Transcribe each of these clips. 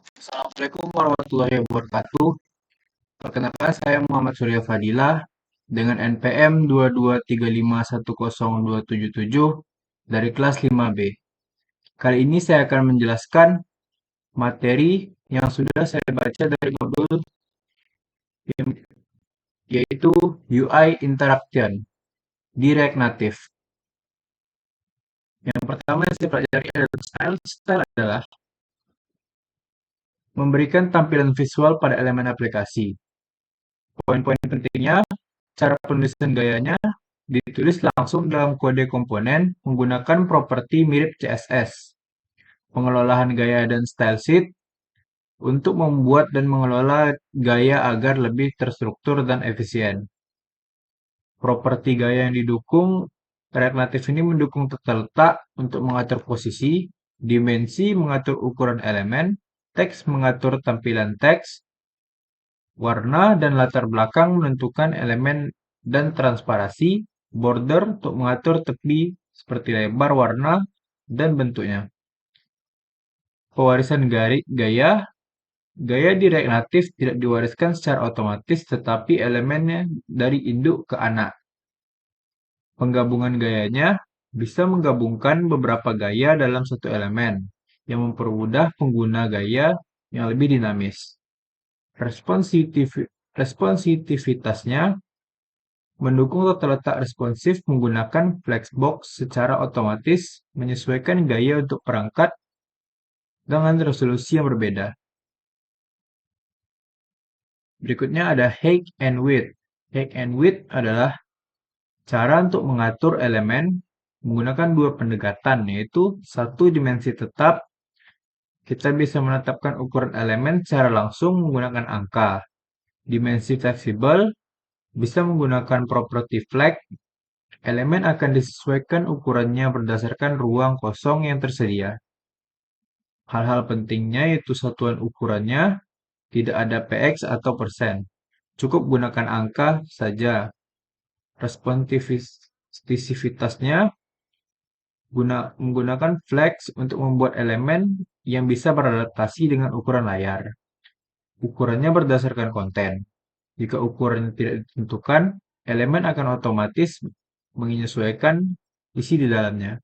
Assalamualaikum warahmatullahi wabarakatuh. Perkenalkan saya Muhammad Surya Fadilah dengan NPM 223510277 dari kelas 5B. Kali ini saya akan menjelaskan materi yang sudah saya baca dari modul yaitu UI Interaction di React Native. Yang pertama yang saya pelajari adalah style. Style adalah memberikan tampilan visual pada elemen aplikasi. Poin-poin pentingnya, cara penulisan gayanya ditulis langsung dalam kode komponen menggunakan properti mirip CSS. Pengelolaan gaya dan style sheet untuk membuat dan mengelola gaya agar lebih terstruktur dan efisien. Properti gaya yang didukung, React Native ini mendukung tata letak untuk mengatur posisi, dimensi mengatur ukuran elemen, teks mengatur tampilan teks, warna dan latar belakang menentukan elemen dan transparasi, border untuk mengatur tepi seperti lebar, warna, dan bentuknya. Pewarisan gaya, gaya di React Native tidak diwariskan secara otomatis tetapi elemennya dari induk ke anak. Penggabungan gayanya bisa menggabungkan beberapa gaya dalam satu elemen yang mempermudah pengguna gaya yang lebih dinamis. Responsivitasnya mendukung tata letak responsif menggunakan Flexbox secara otomatis menyesuaikan gaya untuk perangkat dengan resolusi yang berbeda. Berikutnya ada height and width. Height and width adalah cara untuk mengatur elemen menggunakan dua pendekatan, yaitu satu dimensi tetap. Kita bisa menetapkan ukuran elemen secara langsung menggunakan angka. Dimensi fleksibel bisa menggunakan properti flex. Elemen akan disesuaikan ukurannya berdasarkan ruang kosong yang tersedia. Hal-hal pentingnya yaitu satuan ukurannya, tidak ada px atau persen. Cukup gunakan angka saja. Responsivitasnya menggunakan flex untuk membuat elemen yang bisa beradaptasi dengan ukuran layar. Ukurannya berdasarkan konten. Jika ukurannya tidak ditentukan, elemen akan otomatis menyesuaikan isi di dalamnya.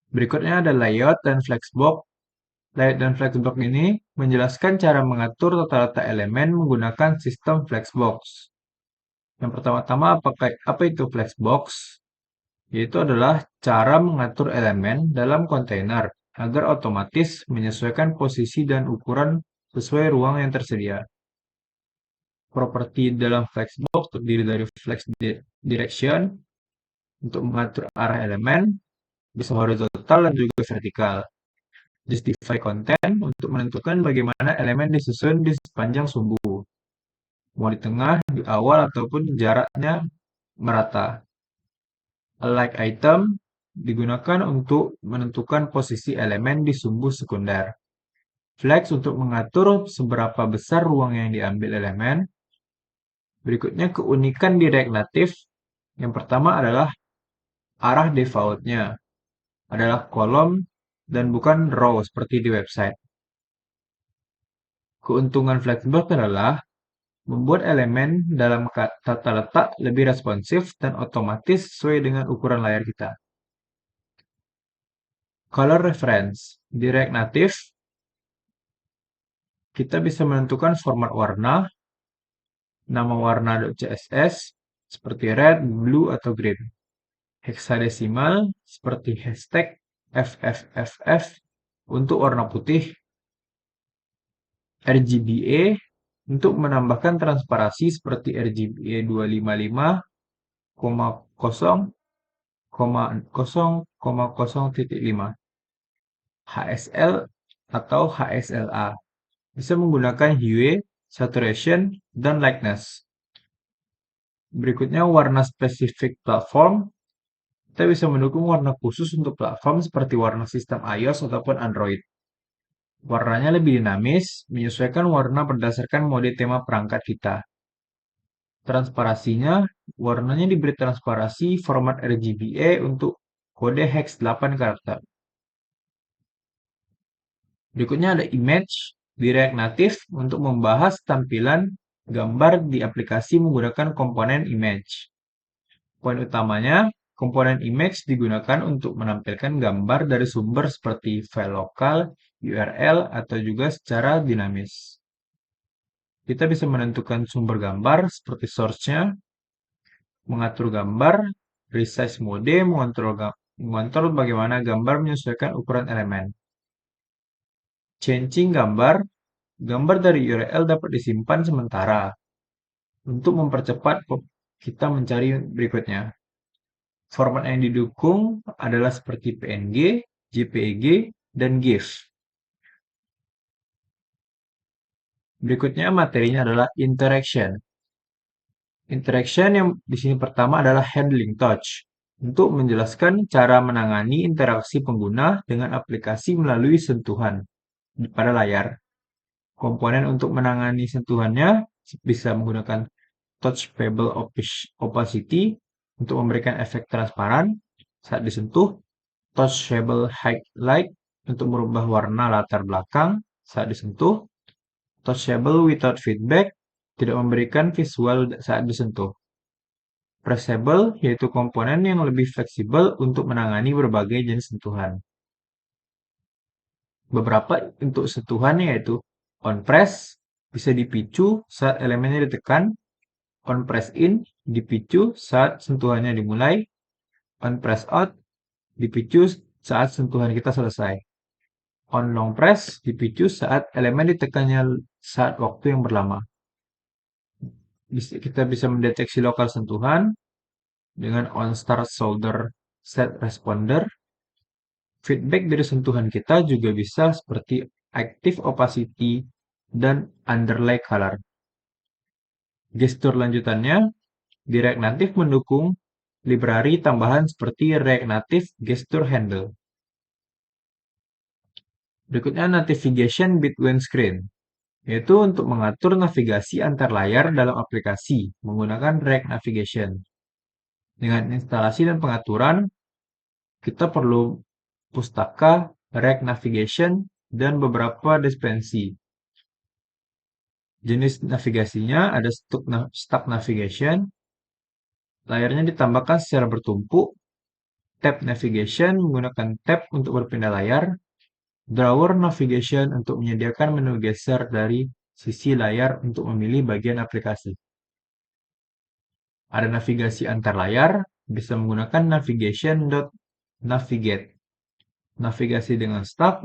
Berikutnya ada layout dan flexbox. Layout dan flexbox ini menjelaskan cara mengatur tata letak elemen menggunakan sistem flexbox. Yang pertama-tama, apa itu flexbox? Yaitu adalah cara mengatur elemen dalam kontainer agar otomatis menyesuaikan posisi dan ukuran sesuai ruang yang tersedia. Properti dalam flexbox terdiri dari flex direction untuk mengatur arah elemen, bisa horizontal dan juga vertikal. Justify content untuk menentukan bagaimana elemen disusun di sepanjang sumbu. Mau di tengah, di awal, ataupun jaraknya merata. Like item digunakan untuk menentukan posisi elemen di sumbu sekunder. Flex untuk mengatur seberapa besar ruang yang diambil elemen. Berikutnya keunikan di React Native. Yang pertama adalah arah defaultnya adalah kolom dan bukan row seperti di website. Keuntungan Flexbox adalah membuat elemen dalam tata letak lebih responsif dan otomatis sesuai dengan ukuran layar kita. Color reference di React Native, kita bisa menentukan format warna, nama warna .css seperti red, blue, atau green. Heksadesimal seperti hashtag FFFF untuk warna putih. RGBA untuk menambahkan transparasi seperti RGBA 255,0,0,0.5. HSL atau HSLA bisa menggunakan hue, saturation, dan lightness. Berikutnya warna spesifik platform. Kita bisa mendukung warna khusus untuk platform seperti warna sistem iOS ataupun Android. Warnanya lebih dinamis, menyesuaikan warna berdasarkan mode tema perangkat kita. Transparasinya, warnanya diberi transparasi format RGBA untuk kode hex 8 karakter. Berikutnya ada image di React Native untuk membahas tampilan gambar di aplikasi menggunakan komponen image. Poin utamanya, komponen image digunakan untuk menampilkan gambar dari sumber seperti file lokal, URL, atau juga secara dinamis. Kita bisa menentukan sumber gambar seperti source-nya, mengatur gambar, resize mode, mengontrol bagaimana gambar menyesuaikan ukuran elemen. Changing gambar, gambar dari URL dapat disimpan sementara untuk mempercepat kita mencari berikutnya. Format yang didukung adalah seperti PNG, JPEG, dan GIF. Berikutnya materinya adalah interaction. Interaction yang di sini pertama adalah handling touch, untuk menjelaskan cara menangani interaksi pengguna dengan aplikasi melalui sentuhan pada layar. Komponen untuk menangani sentuhannya bisa menggunakan touchable opacity untuk memberikan efek transparan saat disentuh, touchable highlight untuk merubah warna latar belakang saat disentuh, touchable without feedback tidak memberikan visual saat disentuh. Pressable yaitu komponen yang lebih fleksibel untuk menangani berbagai jenis sentuhan. Beberapa untuk sentuhannya yaitu on press bisa dipicu saat elemennya ditekan, on press in dipicu saat sentuhannya dimulai, on press out dipicu saat sentuhan kita selesai. On long press dipicu saat elemen ditekannya saat waktu yang berlama. Kita bisa mendeteksi lokal sentuhan dengan on start shoulder set responder. Feedback dari sentuhan kita juga bisa seperti active opacity dan underlay color. Gestur lanjutannya, di React Native mendukung library tambahan seperti React Native Gesture Handle. Berikutnya navigation between screen, yaitu untuk mengatur navigasi antar layar dalam aplikasi menggunakan React Navigation. Dengan instalasi dan pengaturan, kita perlu pustaka, React Navigation, dan beberapa dependensi. Jenis navigasinya ada stack navigation, layarnya ditambahkan secara bertumpuk, tab navigation menggunakan tab untuk berpindah layar, drawer navigation untuk menyediakan menu geser dari sisi layar untuk memilih bagian aplikasi. Ada navigasi antar layar, bisa menggunakan navigation.navigate. Navigasi dengan stack,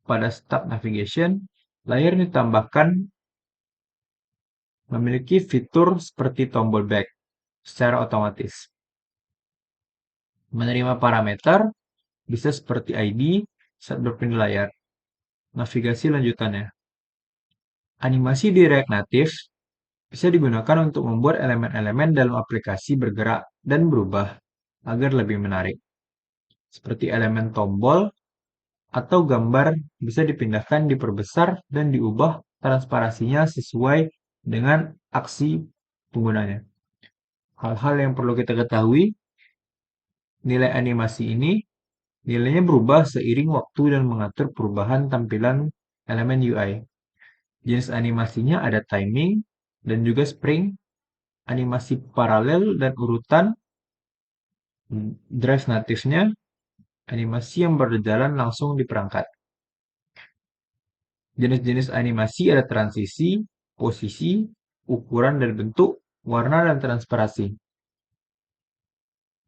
pada stack navigation, layar ditambahkan memiliki fitur seperti tombol back secara otomatis. Menerima parameter bisa seperti ID saat berpindah layar. Navigasi lanjutannya. Animasi di React Native bisa digunakan untuk membuat elemen-elemen dalam aplikasi bergerak dan berubah agar lebih menarik. Seperti elemen tombol atau gambar bisa dipindahkan, diperbesar, dan diubah transparansinya sesuai dengan aksi penggunanya. Hal-hal yang perlu kita ketahui, nilai animasi ini nilainya berubah seiring waktu dan mengatur perubahan tampilan elemen UI. Jenis animasinya ada timing dan juga spring, animasi paralel dan urutan, drive native-nya, animasi yang berjalan langsung di perangkat. Jenis-jenis animasi ada transisi, posisi, ukuran dan bentuk, warna, dan transparansi.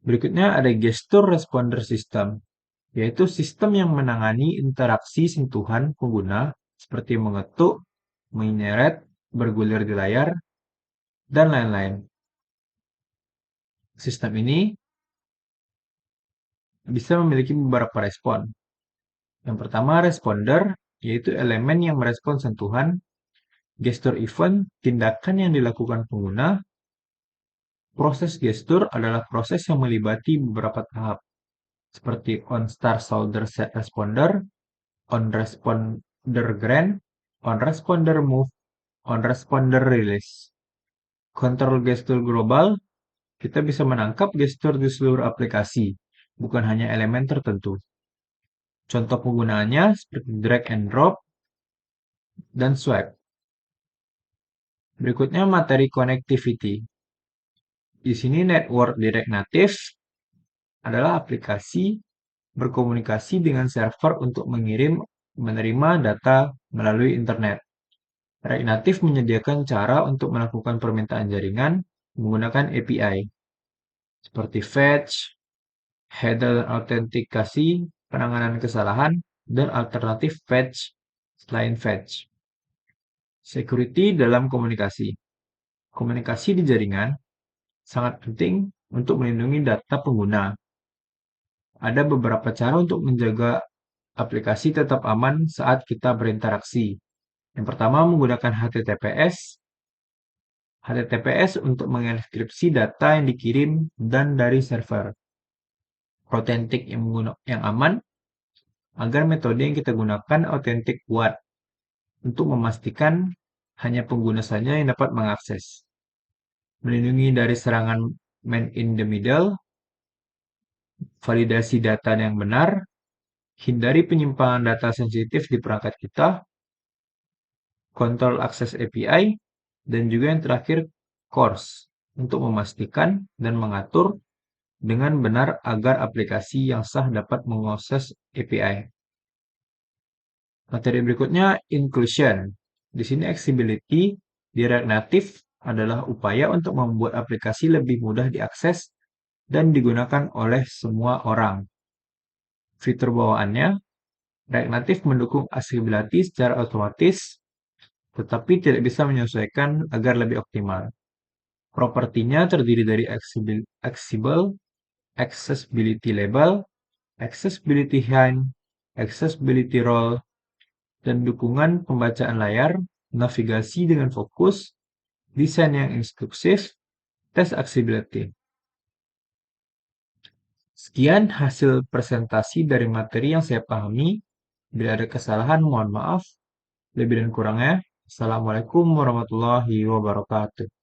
Berikutnya ada gesture responder system, yaitu sistem yang menangani interaksi sentuhan pengguna seperti mengetuk, menyeret, bergulir di layar, dan lain-lain. Sistem ini bisa memiliki beberapa respon. Yang pertama, responder, yaitu elemen yang merespon sentuhan. Gesture event, tindakan yang dilakukan pengguna. Proses gestur adalah proses yang melibati beberapa tahap, seperti on start shoulder set responder, on responder grant, on responder move, on responder release. Kontrol gestur global, kita bisa menangkap gestur di seluruh aplikasi, bukan hanya elemen tertentu. Contoh penggunaannya seperti drag and drop dan swipe. Berikutnya materi connectivity. Di sini Network Direct Native adalah aplikasi berkomunikasi dengan server untuk mengirim menerima data melalui internet. React Native menyediakan cara untuk melakukan permintaan jaringan menggunakan API, seperti fetch, header dan autentikasi, penanganan kesalahan, dan alternatif fetch selain fetch. Security dalam komunikasi. Komunikasi di jaringan sangat penting untuk melindungi data pengguna. Ada beberapa cara untuk menjaga aplikasi tetap aman saat kita berinteraksi. Yang pertama menggunakan HTTPS. HTTPS untuk mengenkripsi data yang dikirim dan dari server. Authentic yang aman agar metode yang kita gunakan autentik kuat untuk memastikan hanya pengguna saja yang dapat mengakses. Melindungi dari serangan man in the middle, validasi data yang benar, hindari penyimpangan data sensitif di perangkat kita, kontrol akses API, dan juga yang terakhir CORS untuk memastikan dan mengatur dengan benar agar aplikasi yang sah dapat mengakses API. Materi berikutnya inclusion. Di sini accessibility di React Native adalah upaya untuk membuat aplikasi lebih mudah diakses dan digunakan oleh semua orang. Fitur bawaannya, React Native mendukung accessibility secara otomatis, tetapi tidak bisa menyesuaikan agar lebih optimal. Propertinya terdiri dari accessible, accessibility label, accessibility hint, accessibility role, dan dukungan pembacaan layar, navigasi dengan fokus, desain yang inklusif, tes accessibility. Sekian hasil presentasi dari materi yang saya pahami. Bila ada kesalahan, mohon maaf. Lebih dan kurangnya, Assalamualaikum warahmatullahi wabarakatuh.